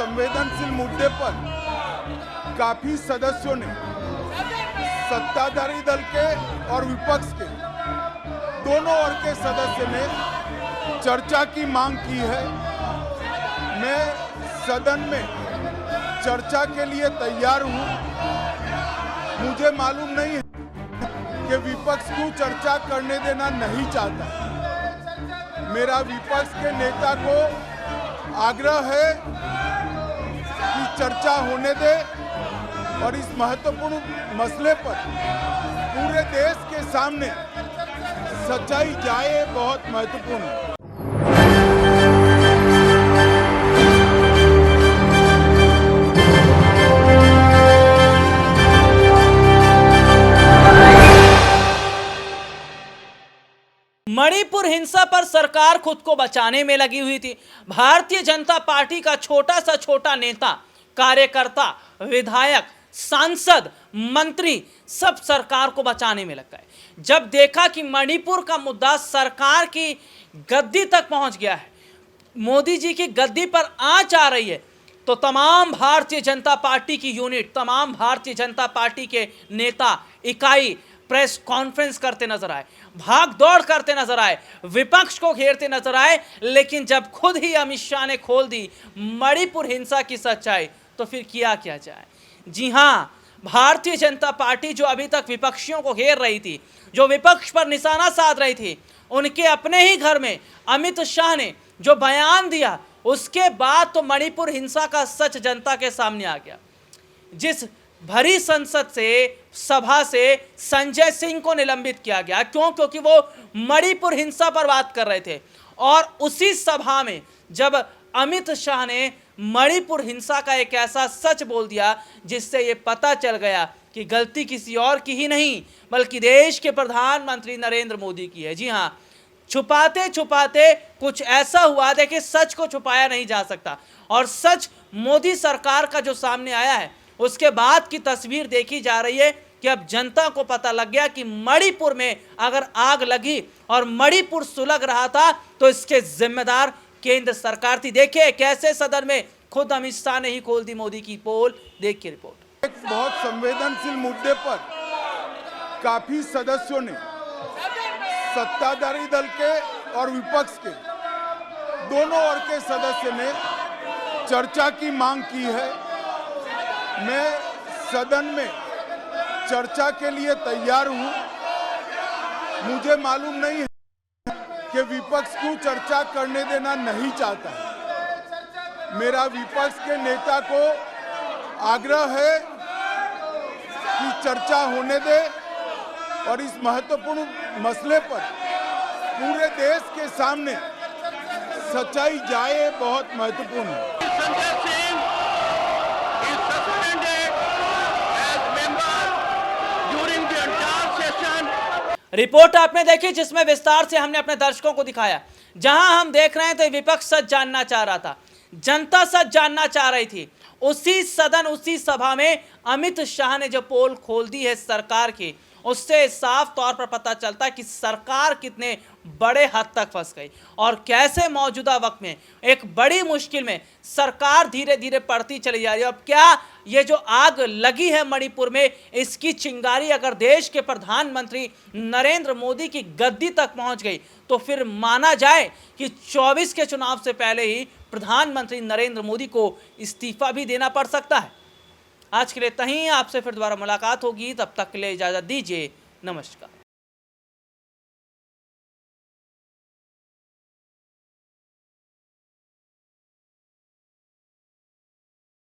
संवेदनशील मुद्दे पर काफी सदस्यों ने सत्ताधारी दल के और विपक्ष के दोनों ओर के सदस्य ने चर्चा की मांग की है। मैं सदन में चर्चा के लिए तैयार हूं। मुझे मालूम नहीं है कि विपक्ष को चर्चा करने देना नहीं चाहता। मेरा विपक्ष के नेता को आग्रह है कि चर्चा होने दे और इस महत्वपूर्ण मसले पर पूरे देश के सामने सच्चाई जाए, बहुत महत्वपूर्ण है। मणिपुर हिंसा पर सरकार खुद को बचाने में लगी हुई थी। भारतीय जनता पार्टी का छोटा सा छोटा नेता, कार्यकर्ता, विधायक, सांसद, मंत्री सब सरकार को बचाने में लग गए। जब देखा कि मणिपुर का मुद्दा सरकार की गद्दी तक पहुंच गया है, मोदी जी की गद्दी पर आंच आ रही है, तो तमाम भारतीय जनता पार्टी की यूनिट, तमाम भारतीय जनता पार्टी के नेता, इकाई प्रेस कॉन्फ्रेंस करते नजर आए, भाग दौड़ करते नजर आए, विपक्ष को घेरते नजर आए। लेकिन जब खुद ही अमित शाह ने खोल दी मणिपुर हिंसा की सच्चाई, तो फिर किया क्या जाए। जी हां, भारतीय जनता पार्टी जो अभी तक विपक्षियों को घेर रही थी, जो विपक्ष पर निशाना साध रही थी, उनके अपने ही घर में अमित शाह ने जो बयान दिया, उसके बाद तो मणिपुर हिंसा का सच जनता के सामने आ गया। जिस भरी संसद से, सभा से संजय सिंह को निलंबित किया गया, क्योंकि वो मणिपुर हिंसा पर बात कर रहे थे। और उसी सभा में जब अमित शाह ने मणिपुर हिंसा का एक ऐसा सच बोल दिया जिससे ये पता चल गया कि गलती किसी और की ही नहीं बल्कि देश के प्रधानमंत्री नरेंद्र मोदी की है। जी हाँ, छुपाते छुपाते कुछ ऐसा हुआ, देखिए सच को छुपाया नहीं जा सकता। और सच मोदी सरकार का जो सामने आया है, उसके बाद की तस्वीर देखी जा रही है कि अब जनता को पता लग गया कि मणिपुर में अगर आग लगी और मणिपुर सुलग रहा था तो इसके जिम्मेदार केंद्र सरकार थी। देखिए कैसे सदन में खुद अमित शाह ने ही खोल दी मोदी की पोल। देखिए रिपोर्ट। एक बहुत संवेदनशील मुद्दे पर काफी सदस्यों ने सत्ताधारी दल के और विपक्ष के दोनों ओर के सदस्य ने चर्चा की मांग की है। मैं सदन में चर्चा के लिए तैयार हूं। मुझे मालूम नहीं है कि विपक्ष को चर्चा करने देना नहीं चाहता। मेरा विपक्ष के नेता को आग्रह है कि चर्चा होने दे और इस महत्वपूर्ण मसले पर पूरे देश के सामने सच्चाई जाए, बहुत महत्वपूर्ण है। रिपोर्ट आपने देखी जिसमें विस्तार से हमने अपने दर्शकों को दिखाया। जहां हम देख रहे थे विपक्ष सच जानना चाह रहा था, जनता सच जानना चाह रही थी, उसी सदन, उसी सभा में अमित शाह ने जो पोल खोल दी है सरकार की, उससे साफ तौर पर पता चलता है कि सरकार कितने बड़े हद तक फंस गई और कैसे मौजूदा वक्त में एक बड़ी मुश्किल में सरकार धीरे धीरे पड़ती चली जा रही है। अब क्या ये जो आग लगी है मणिपुर में, इसकी चिंगारी अगर देश के प्रधानमंत्री नरेंद्र मोदी की गद्दी तक पहुंच गई तो फिर माना जाए कि 24 के चुनाव से पहले ही प्रधानमंत्री नरेंद्र मोदी को इस्तीफा भी देना पड़ सकता है। आज के लिए इतना ही। आपसे फिर दोबारा मुलाकात होगी, तब तक के लिए इजाजत दीजिए। नमस्कार।